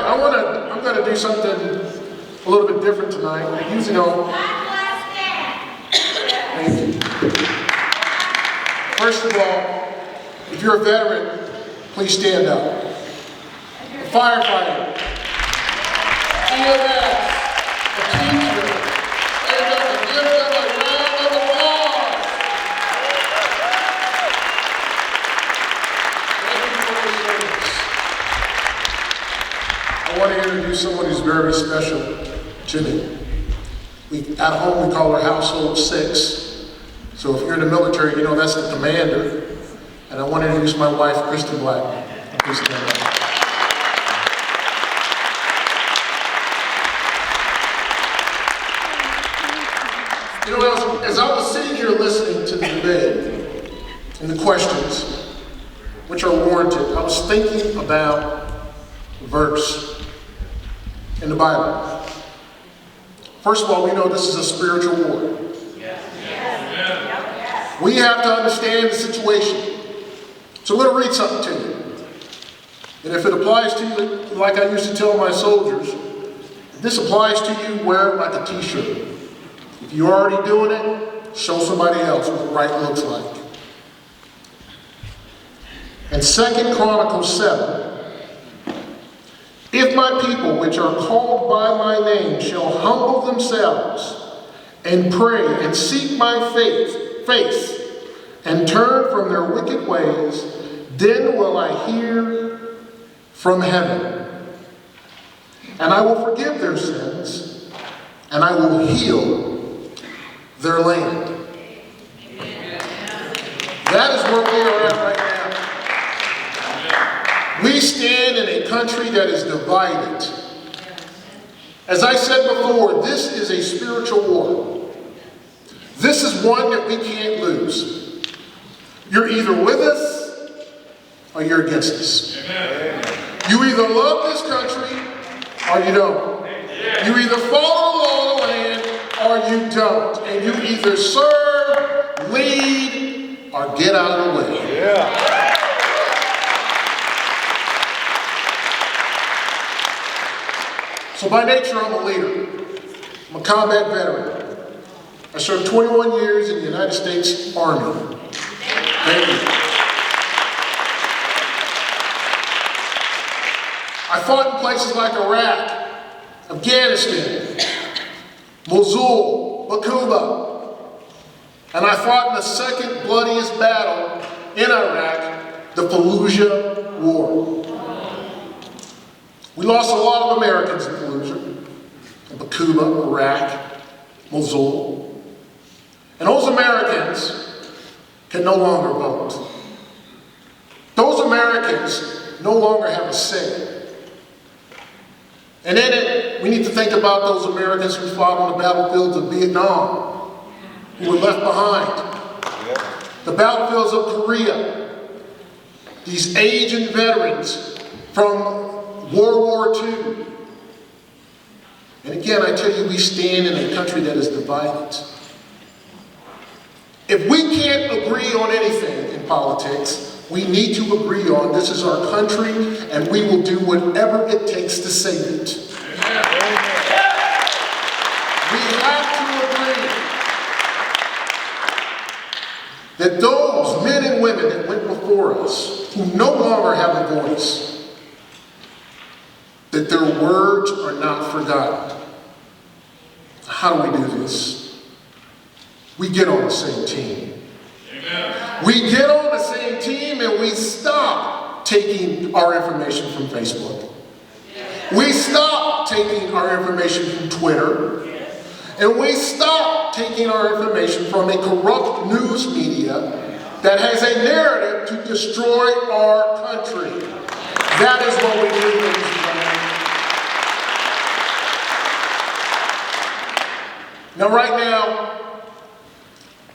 I'm gonna do something a little bit different tonight. I usually don't. Thank you. First of all, if you're a veteran, please stand up. A firefighter, EMS, a teacher, stand up and give them a round of applause. Thank you for your service. I want to introduce someone who's very special to me. At home, we call her Household 6. So if you're in the military, you know that's the commander. And I want to introduce my wife, Blackman. Please stand up. You know, as I was sitting here listening to the debate and the questions, which are warranted, I was thinking about a verse in the Bible. First of all, we know this is a spiritual war. We have to understand the situation. So I'm going to read something to you. And if it applies to you, like I used to tell my soldiers, if this applies to you, wear it like a t-shirt. If you're already doing it, show somebody else what right looks like. In 2 Chronicles 7, if my people, which are called by my name, shall humble themselves and pray and seek my face, and turn from their wicked ways, then will I hear from heaven, and I will forgive their sins, and I will heal their land. That is where we are at right now. We stand in a country that is divided. As I said before, this is a spiritual war. This is one that we can't lose. You're either with us or you're against us. Amen. You either love this country or you don't. You either follow the law of the land or you don't. And you either serve, lead, or get out of the way. Yeah. So by nature, I'm a leader. I'm a combat veteran. I served 21 years in the United States Army. Thank you. I fought in places like Iraq, Afghanistan, Mosul, Bakuba, and I fought in the second bloodiest battle in Iraq, the Fallujah War. We lost a lot of Americans in Fallujah, in Bakuba, Iraq, Mosul. And those Americans can no longer vote. Those Americans no longer have a say. And in it, we need to think about those Americans who fought on the battlefields of Vietnam, who were left behind. The battlefields of Korea, these aging veterans from World War II. And again, I tell you, we stand in a country that is divided. If we can't agree on anything in politics, we need to agree on this is our country and we will do whatever it takes to save it. Amen. We have to agree that those men and women that went before us, who no longer have a voice, that their words are not forgotten. How do we do this? We get on the same team. Amen. We get on the same team and we stop taking our information from Facebook. We stop taking our information from Twitter. And we stop taking our information from a corrupt news media that has a narrative to destroy our country. That is what we do, ladies and gentlemen. Now, right now,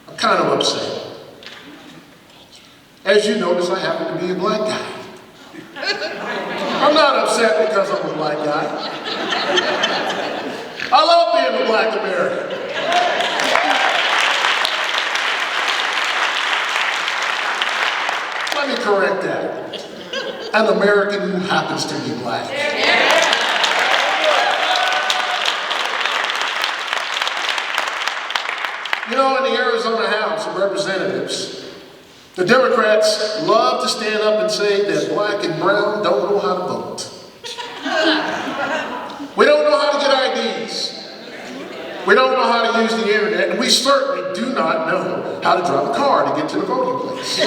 I'm kind of upset. As you notice, I happen to be a black guy. I'm not upset because I'm a black guy. I love being a black American. Let me correct that. An American who happens to be black. Representatives, the Democrats love to stand up and say that black and brown don't know how to vote. We don't know how to get IDs. We don't know how to use the internet, and we certainly do not know how to drive a car to get to the voting place.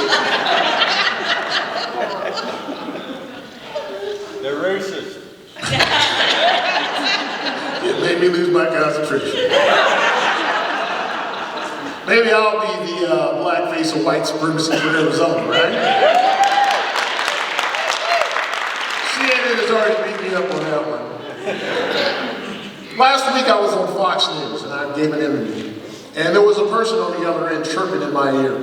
They're racist. It made me lose my concentration. Maybe I'll be the black face of white supremacy for Arizona, right? CNN has already beat me up on that one. Last week I was on Fox News and I gave an interview. And there was a person on the other end chirping in my ear.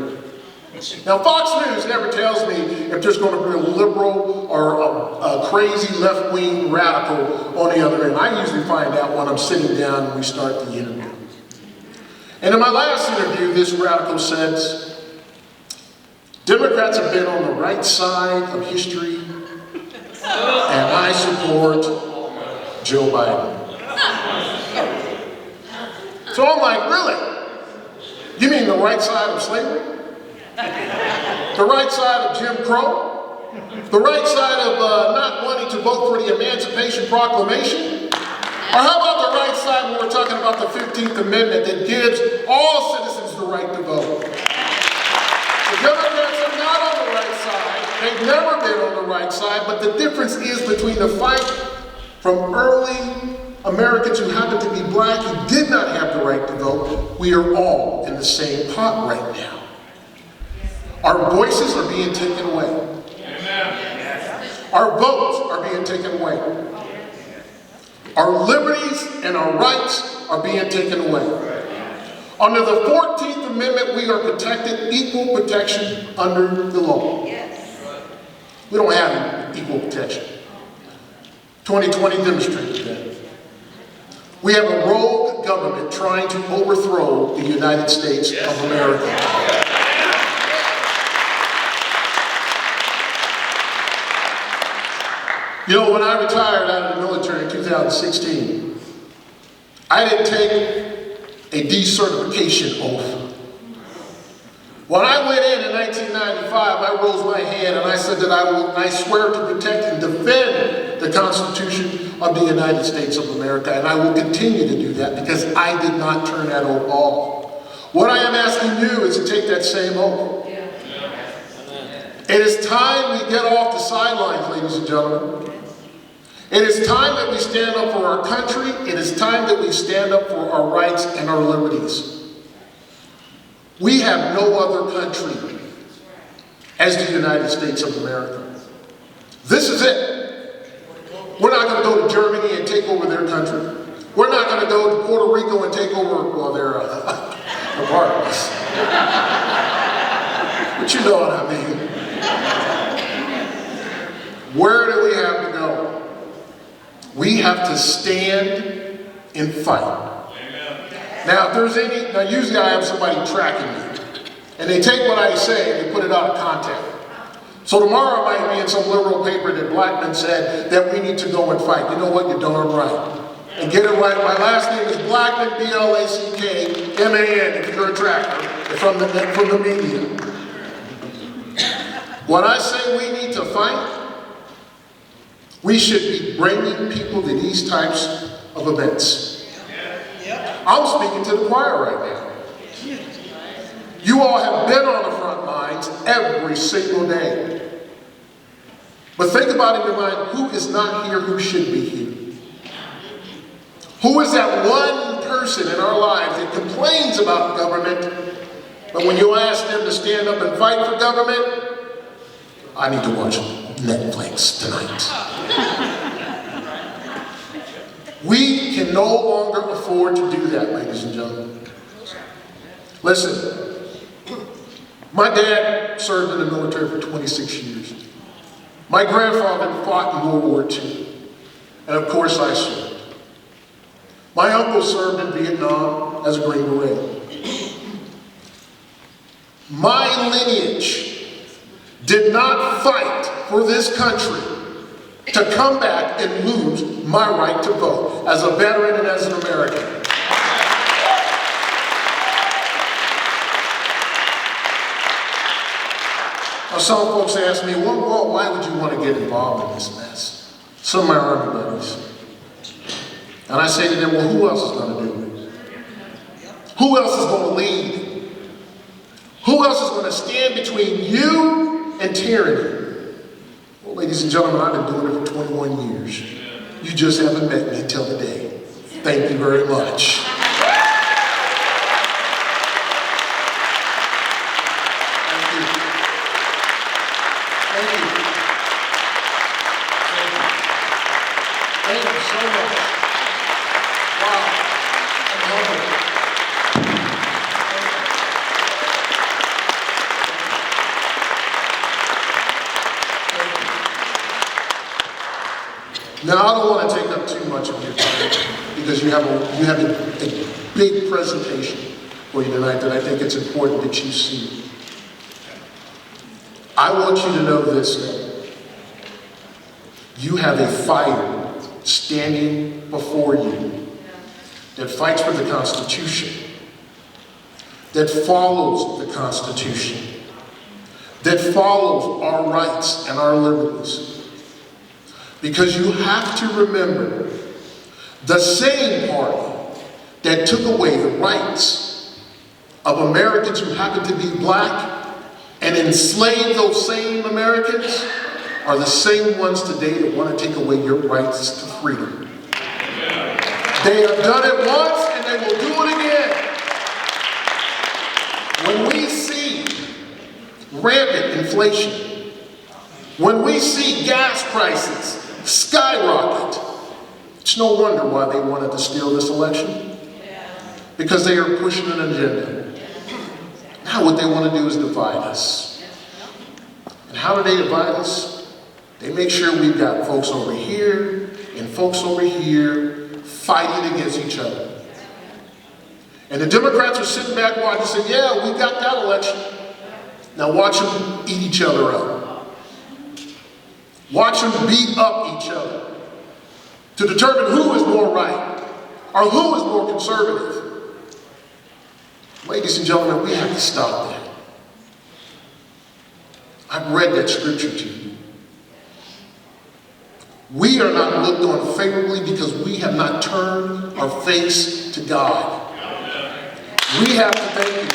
Now Fox News never tells me if there's going to be a liberal or a crazy left-wing radical on the other end. I usually find out when I'm sitting down and we start the interview. And in my last interview, this radical says, Democrats have been on the right side of history, and I support Joe Biden. So I'm like, really? You mean the right side of slavery? The right side of Jim Crow? The right side of not wanting to vote for the Emancipation Proclamation? Or how about the right side when we're talking about the 15th Amendment that gives all citizens the right to vote? The Democrats are not on the right side. They've never been on the right side, but the difference is between the fight from early Americans who happen to be black who did not have the right to vote. We are all in the same pot right now. Our voices are being taken away. Our votes are being taken away. Our liberties and our rights are being taken away. Under the 14th Amendment, we are protected, equal protection under the law. We don't have equal protection. 2020 demonstrated that. We have a rogue government trying to overthrow the United States of America. You know, when I retired out of the military in 2016, I didn't take a decertification oath. When I went in 1995, I rose my hand and I said that I swear to protect and defend the Constitution of the United States of America, and I will continue to do that because I did not turn that oath off. What I am asking you is to take that same oath. It is time we get off the sidelines, ladies and gentlemen. It is time that we stand up for our country. It is time that we stand up for our rights and our liberties. We have no other country as the United States of America. This is it. We're not going to go to Germany and take over their country. We're not going to go to Puerto Rico and take over, well, they're a part of us. But you know what I mean. Where do we have to go? We have to stand and fight. Now, if there's any, now usually I have somebody tracking me, and they take what I say and they put it out of context. So tomorrow I might be in some liberal paper that Blackman said that we need to go and fight. You know what? You're darn right. And get it right. My last name is Blackman, B-L-A-C-K-M-A-N, if you're a tracker, from the media. When I say we need to fight, we should be bringing people to these types of events. I'm speaking to the choir right now. You all have been on the front lines every single day. But think about in your mind, who is not here who should be here? Who is that one person in our lives that complains about government, but when you ask them to stand up and fight for government, I need to watch Netflix tonight. We can no longer afford to do that, ladies and gentlemen. Listen, my dad served in the military for 26 years. My grandfather fought in World War II, and of course I served. My uncle served in Vietnam as a Green Beret. My lineage did not fight for this country to come back and lose my right to vote as a veteran and as an American. Some folks ask me, well, why would you want to get involved in this mess? Some of my Army buddies. And I say to them, well, who else is going to do it? Who else is going to lead? Who else is going to stand between you and tyranny? Well, ladies and gentlemen, I've been doing it for 21 years. You just haven't met me until today. Thank you very much. Now, I don't want to take up too much of your time because you have a big presentation for you tonight that I think it's important that you see. I want you to know this, though. You have a fighter standing before you that fights for the Constitution, that follows the Constitution, that follows our rights and our liberties. Because you have to remember, the same party that took away the rights of Americans who happen to be black and enslaved those same Americans are the same ones today that want to take away your rights to freedom. They have done it once and they will do it again. When we see rampant inflation, when we see gas prices skyrocket, it's no wonder why they wanted to steal this election. Because they are pushing an agenda. Now what they want to do is divide us. And how do they divide us? They make sure we've got folks over here and folks over here fighting against each other. And the Democrats are sitting back watching and saying, yeah, we got that election. Now watch them eat each other up. Watch them beat up each other to determine who is more right or who is more conservative. Ladies and gentlemen, we have to stop that. I've read that scripture to you. We are not looked on favorably because we have not turned our face to God. We have to thank you.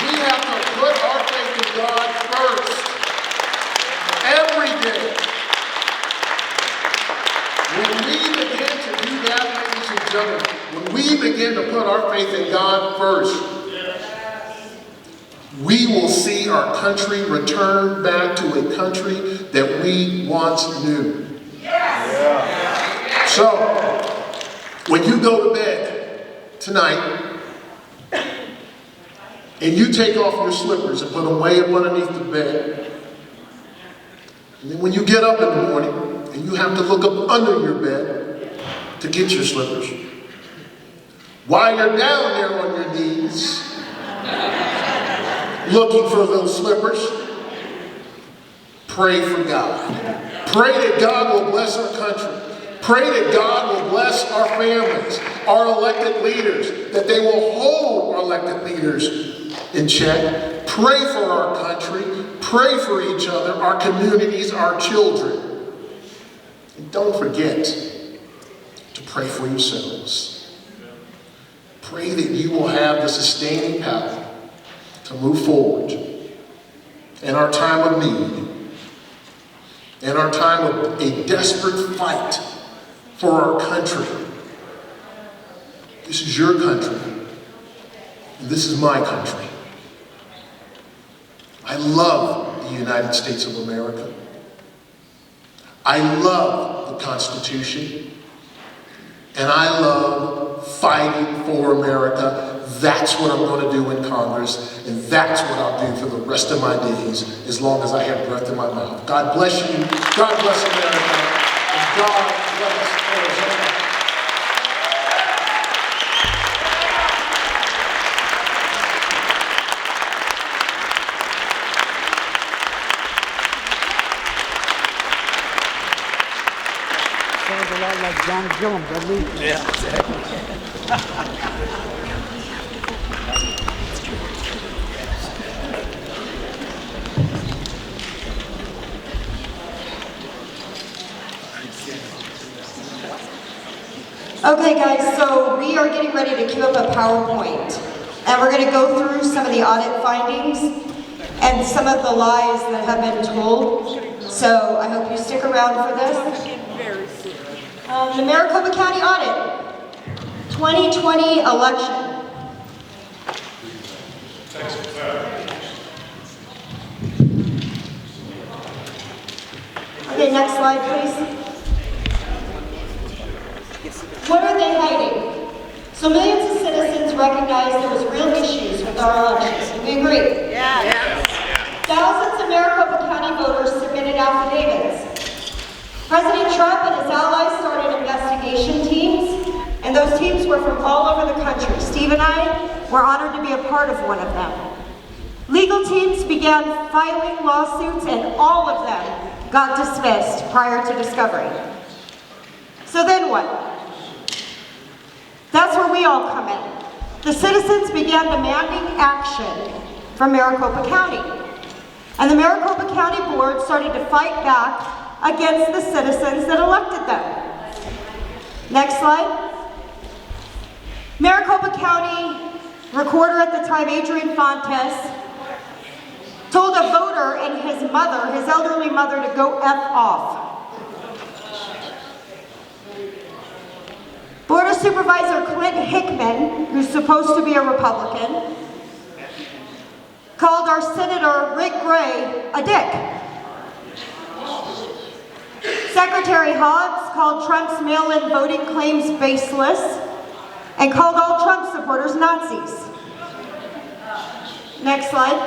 We have to put our faith in God first. Every day. When we begin to do that, ladies and gentlemen, when we begin to put our faith in God first, we will see our country return back to a country that we once knew. So, when you go to bed tonight, and you take off your slippers and put them way up underneath the bed, and then when you get up in the morning and you have to look up under your bed to get your slippers, while you're down there on your knees looking for those slippers, pray for God. Pray that God will bless our country. Pray that God will bless our families, our elected leaders, that they will hold our elected leaders in check. Pray for our country. Pray for each other, our communities, our children. And don't forget to pray for yourselves. Pray that you will have the sustaining power to move forward in our time of need, in our time of a desperate fight for our country. This is your country, and this is my country. I love the United States of America. I love the Constitution. And I love fighting for America. That's what I'm going to do in Congress. And that's what I'll do for the rest of my days, as long as I have breath in my mouth. God bless you. God bless America. And God bless Arizona. Sounds a lot like John Gillum, doesn't he? Yeah, exactly. Okay guys, so we are getting ready to queue up a PowerPoint. And we're going to go through some of the audit findings and some of the lies that have been told. So I hope you stick around for this. The Maricopa County Audit 2020 election. Okay, next slide please. What are they hiding? So millions of citizens recognize there was real issues with our elections. Do we agree? Yeah. Thousands of Maricopa County voters submitted affidavits. President Trump and his allies started investigation teams, and those teams were from all over the country. Steve and I were honored to be a part of one of them. Legal teams began filing lawsuits, and all of them got dismissed prior to discovery. So then what? That's where we all come in. The citizens began demanding action from Maricopa County. And the Maricopa County Board started to fight back against the citizens that elected them. Next slide. Maricopa County Recorder at the time, Adrian Fontes, told a voter and his mother, his elderly mother, to go F off. Board of Supervisor Clint Hickman, who's supposed to be a Republican, called our Senator Rick Gray a dick. Secretary Hobbs called Trump's mail-in voting claims baseless and called all Trump supporters Nazis. Next slide.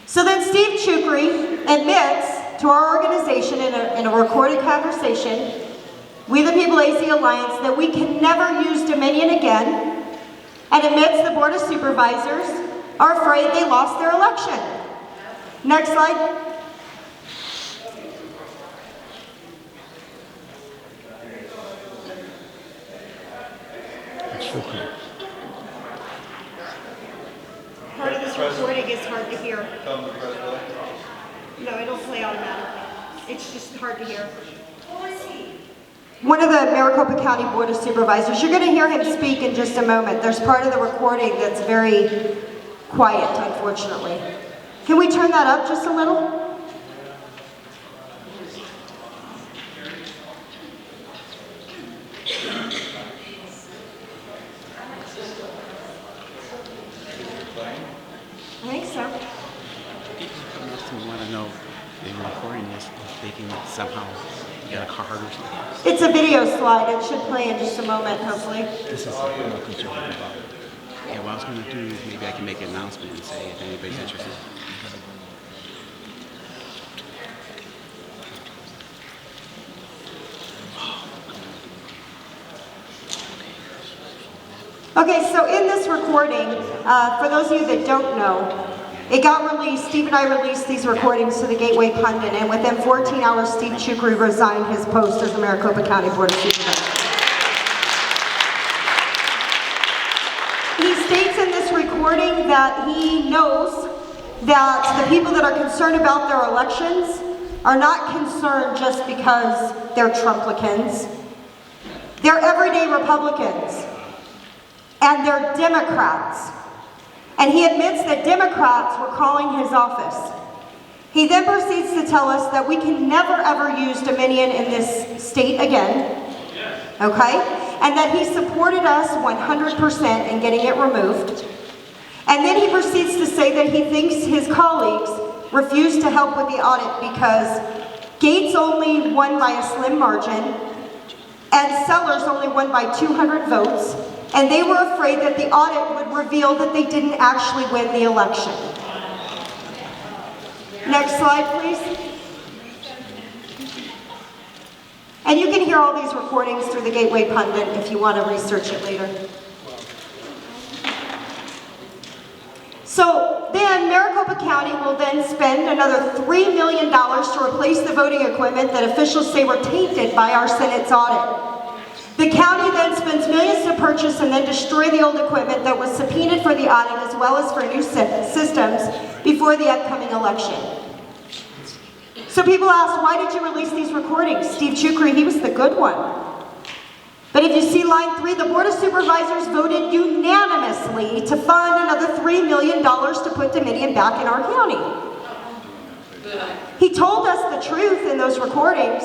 So then Steve Chukri admits to our organization in a recorded conversation, We the People AZ Alliance, that we can never use Dominion again, and admits the Board of Supervisors are afraid they lost their election. Next slide. Part of this recording is hard to hear. No, it'll play automatically. It's just hard to hear. One of the Maricopa County Board of Supervisors, you're going to hear him speak in just a moment. There's part of the recording that's very quiet, unfortunately. Can we turn that up just a little? I think so. People want to know they were recording this, if they can somehow get a card or something. It's a video slide. It should play in just a moment, hopefully. This is something I'm concerned about. Yeah, what I was going to do is maybe I can make an announcement and say if anybody's interested. Okay, so in this recording, for those of you that don't know, it got released, Steve and I released these recordings to the Gateway Pundit, and within 14 hours, Steve Chukri resigned his post as the Maricopa County Board of Supervisors. He states in this recording that he knows that the people that are concerned about their elections are not concerned just because they're Trumplicans. They're everyday Republicans, and they're Democrats. And he admits that Democrats were calling his office. He then proceeds to tell us that we can never ever use Dominion in this state again, okay? And that he supported us 100% in getting it removed. And then he proceeds to say that he thinks his colleagues refused to help with the audit because Gates only won by a slim margin and Sellers only won by 200 votes. And they were afraid that the audit would reveal that they didn't actually win the election. Next slide, please. And you can hear all these recordings through the Gateway Pundit if you want to research it later. So then Maricopa County will then spend another $3 million to replace the voting equipment that officials say were tainted by our Senate's audit. The county then spends millions to purchase and then destroy the old equipment that was subpoenaed for the audit as well as for new systems before the upcoming election. So people ask, why did you release these recordings? Steve Chukri, he was the good one. But if you see line 3, the Board of Supervisors voted unanimously to fund another $3 million to put Dominion back in our county. He told us the truth in those recordings,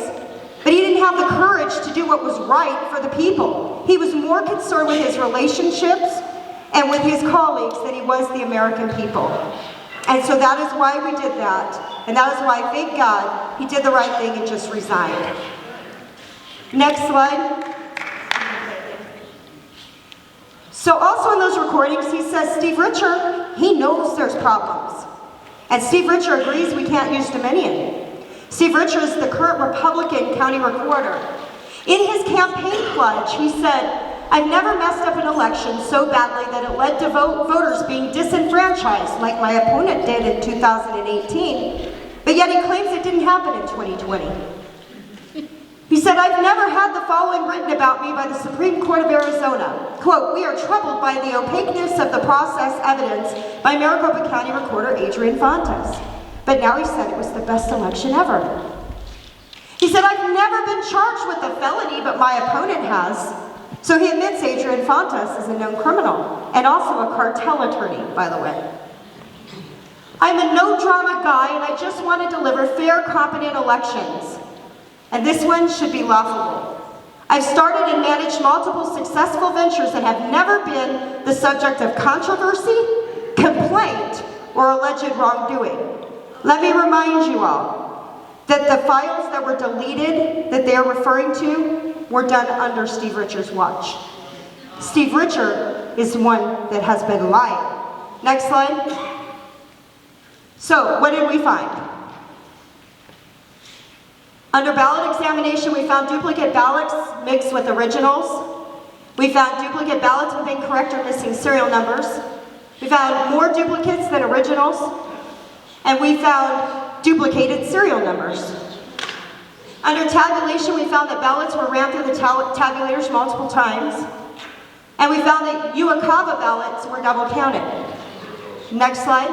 but he didn't have the courage to do what was right for the people. He was more concerned with his relationships and with his colleagues than he was the American people. And so that is why we did that. And that is why, thank God, he did the right thing and just resigned. Next slide. So also in those recordings, he says Steve Richer, he knows there's problems. And Steve Richer agrees we can't use Dominion. Steve Richer is the current Republican county recorder. In his campaign pledge, he said, I've never messed up an election so badly that it led to voters being disenfranchised like my opponent did in 2018, but yet he claims it didn't happen in 2020. He said, I've never had the following written about me by the Supreme Court of Arizona. Quote, we are troubled by the opaqueness of the process evidenced by Maricopa County Recorder Adrian Fontes. But now he said it was the best election ever. He said, I've never been charged with a felony, but my opponent has. So he admits Adrian Fontes is a known criminal, and also a cartel attorney, by the way. I'm a no-drama guy, and I just want to deliver fair, competent elections. And this one should be laughable. I've started and managed multiple successful ventures that have never been the subject of controversy, complaint, or alleged wrongdoing. Let me remind you all that the files that were deleted that they're referring to were done under Steve Richer's watch. Steve Richer is one that has been lying. Next slide. So, what did we find? Under ballot examination, we found duplicate ballots mixed with originals. We found duplicate ballots with incorrect or missing serial numbers. We found more duplicates than originals. And we found duplicated serial numbers. Under tabulation, we found that ballots were ran through the tabulators multiple times. And we found that Uwakava ballots were double counted. Next slide.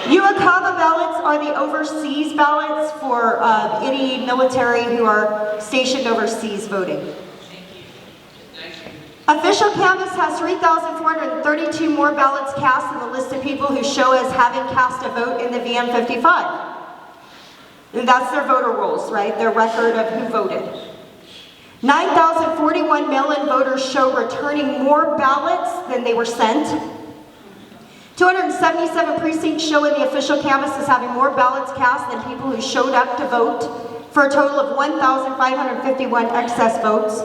Uwakava ballots are the overseas ballots for any military who are stationed overseas voting. Official canvass has 3,432 more ballots cast than the list of people who show as having cast a vote in the VM55. And that's their voter rolls, right? Their record of who voted. 9,041 mail-in voters show returning more ballots than they were sent. 277 precincts show in the official canvass as having more ballots cast than people who showed up to vote, for a total of 1,551 excess votes.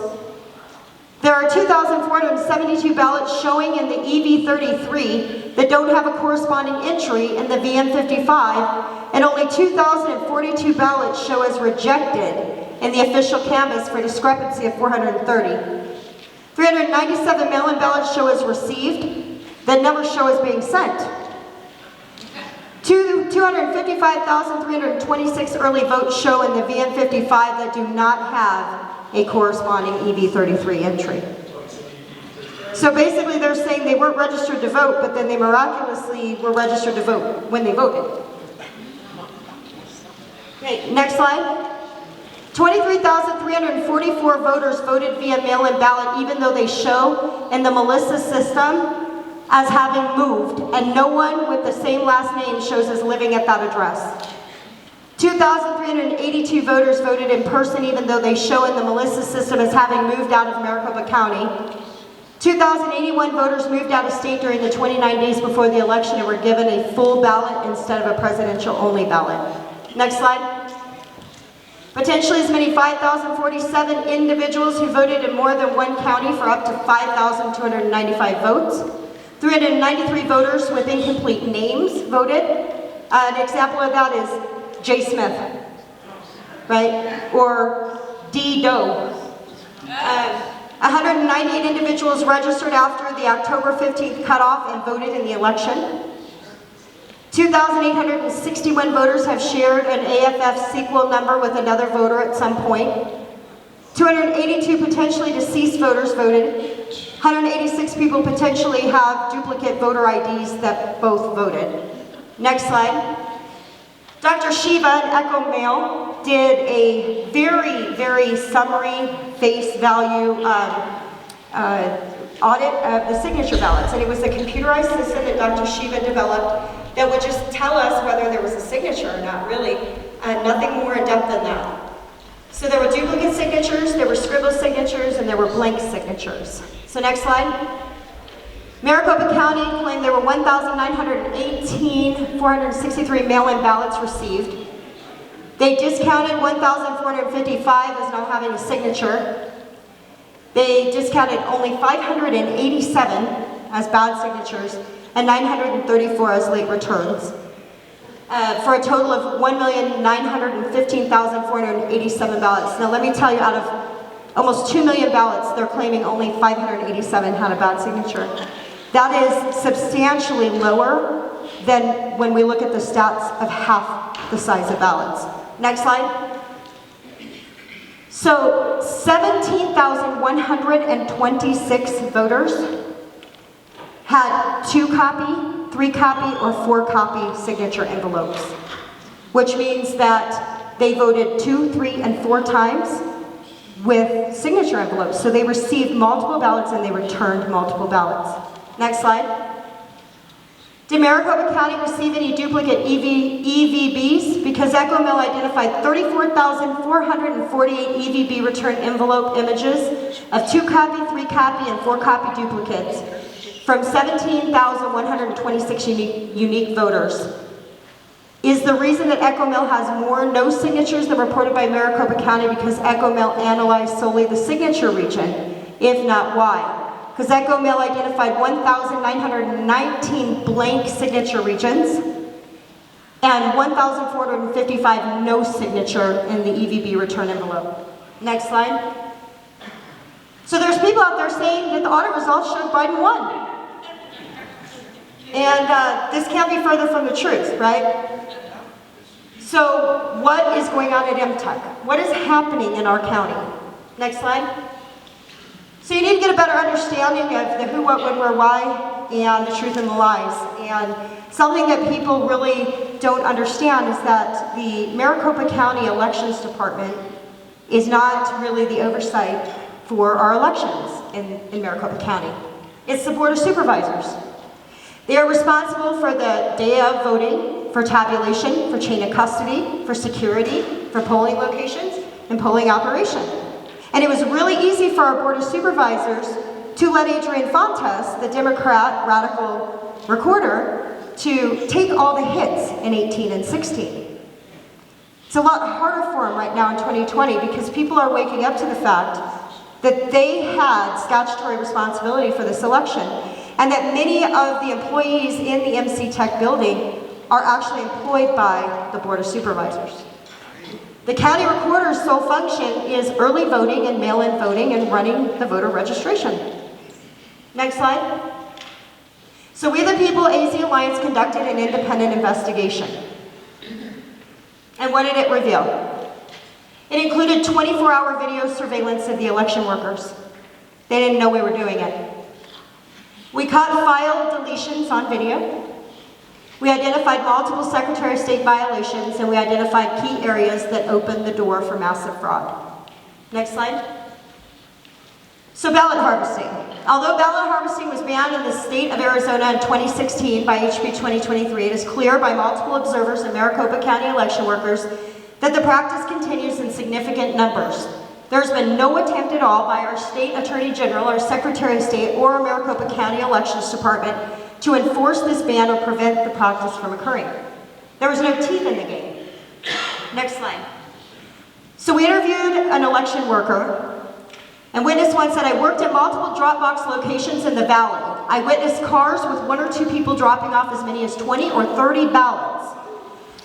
There are 2,472 ballots showing in the EV33 that don't have a corresponding entry in the VM55, and only 2,042 ballots show as rejected in the official canvass for a discrepancy of 430. 397 mail-in ballots show as received. The numbers show as being sent. 255,326 early votes show in the VM55 that do not have a corresponding EV33 entry. So basically they're saying they weren't registered to vote, but then they miraculously were registered to vote when they voted. Okay, next slide. 23,344 voters voted via mail-in ballot, even though they show in the Melissa system as having moved, and no one with the same last name shows as living at that address. 2,382 voters voted in person, even though they show in the Melissa system as having moved out of Maricopa County. 2,081 voters moved out of state during the 29 days before the election and were given a full ballot instead of a presidential-only ballot. Next slide. Potentially as many 5,047 individuals who voted in more than one county for up to 5,295 votes. 393 voters with incomplete names voted. An example of that is J. Smith, right? Or D. Doe. 198 individuals registered after the October 15th cutoff and voted in the election. 2,861 voters have shared an AFF sequel number with another voter at some point. 282 potentially deceased voters voted. 186 people potentially have duplicate voter IDs that both voted. Next slide. Dr. Shiva and Echo Mail did a very, very summary face value audit of the signature ballots. And it was a computerized system that Dr. Shiva developed that would just tell us whether there was a signature or not, really. Nothing more in depth than that. So there were duplicate signatures, there were scribble signatures, and there were blank signatures. So next slide. Maricopa County claimed there were 1,918, 463 mail-in ballots received. They discounted 1,455 as not having a signature. They discounted only 587 as bad signatures and 934 as late returns, for a total of 1,915,487 ballots. Now let me tell you, out of almost 2 million ballots, they're claiming only 587 had a bad signature. That is substantially lower than when we look at the stats of half the size of ballots. Next slide. So 17,126 voters had 2-copy, 3-copy, or 4-copy signature envelopes, which means that they voted 2, 3, and 4 times with signature envelopes. So they received multiple ballots and they returned multiple ballots. Next slide. Did Maricopa County receive any duplicate EVBs? Because Echo Mill identified 34,448 EVB return envelope images of 2-copy, 3-copy, and 4-copy duplicates from 17,126 unique voters. Is the reason that Echo Mill has more no signatures than reported by Maricopa County because Echo Mill analyzed solely the signature region? If not, why? Because Echo Mill identified 1,919 blank signature regions and 1,455 no signature in the EVB return envelope. Next slide. So there's people out there saying that the audit results showed Biden won. And this can't be further from the truth, right? So what is going on at MTech? What is happening in our county? Next slide. So you need to get a better understanding of the who, what, when, where, why, and the truth and the lies. And something that people really don't understand is that the Maricopa County Elections Department is not really the oversight for our elections in Maricopa County. It's the Board of Supervisors. They are responsible for the day of voting, for tabulation, for chain of custody, for security, for polling locations, and polling operation. And it was really easy for our Board of Supervisors to let Adrian Fontes, the Democrat radical recorder, to take all the hits in 18 and 16. It's a lot harder for him right now in 2020 because people are waking up to the fact that they had statutory responsibility for this election and that many of the employees in the MC Tech building are actually employed by the Board of Supervisors. The county recorder's sole function is early voting and mail-in voting and running the voter registration. Next slide. So We the People AZ Alliance conducted an independent investigation. And what did it reveal? It included 24-hour video surveillance of the election workers. They didn't know we were doing it. We caught file deletions on video. We identified multiple Secretary of State violations, and we identified key areas that opened the door for massive fraud. Next slide. So ballot harvesting. Although ballot harvesting was banned in the state of Arizona in 2016 by HB 2023, it is clear by multiple observers and Maricopa County election workers that the practice continues in significant numbers. There's been no attempt at all by our State Attorney General, our Secretary of State, or our Maricopa County Elections Department to enforce this ban or prevent the practice from occurring. There was no teeth in the game. Next slide. So we interviewed an election worker, and witness one said, I worked at multiple drop box locations in the valley. I witnessed cars with 1 or 2 people dropping off as many as 20 or 30 ballots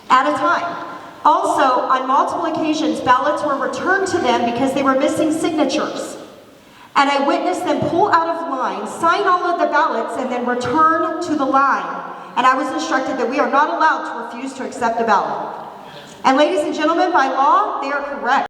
at a time. Also, on multiple occasions, ballots were returned to them because they were missing signatures. And I witnessed them pull out of line, sign all of the ballots, and then return to the line. And I was instructed that we are not allowed to refuse to accept a ballot. And ladies and gentlemen, by law, they are correct.